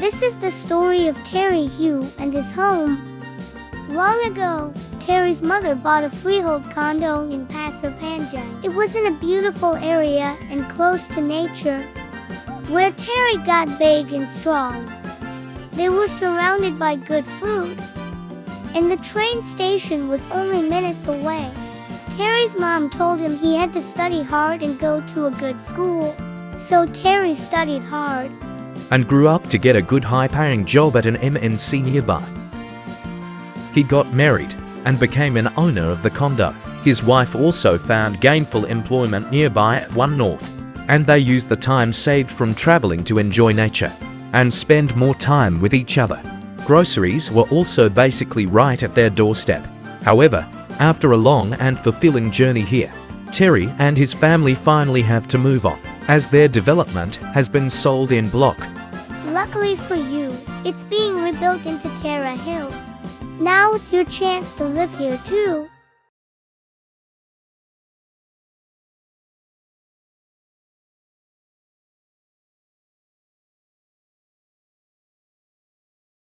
This is the story of Terry Hugh and his home. Long ago, Terry's mother bought a freehold condo in Pasir Panjang. It was in a beautiful area and close to nature, where Terry got big and strong. They were surrounded by good food, and the train station was only minutes away. Terry's mom told him he had to study hard and go to a good school. So Terry studied hard and grew up to get a good high-paying job at an MNC nearby. He got married and became an owner of the condo. His wife also found gainful employment nearby at One North, and they used the time saved from traveling to enjoy nature and spend more time with each other. Groceries were also basically right at their doorstep. However, after a long and fulfilling journey here, Terry and his family finally have to move on, as their development has been sold en bloc. Luckily for you, it's being rebuilt into Terra Hill. Now it's your chance to live here too.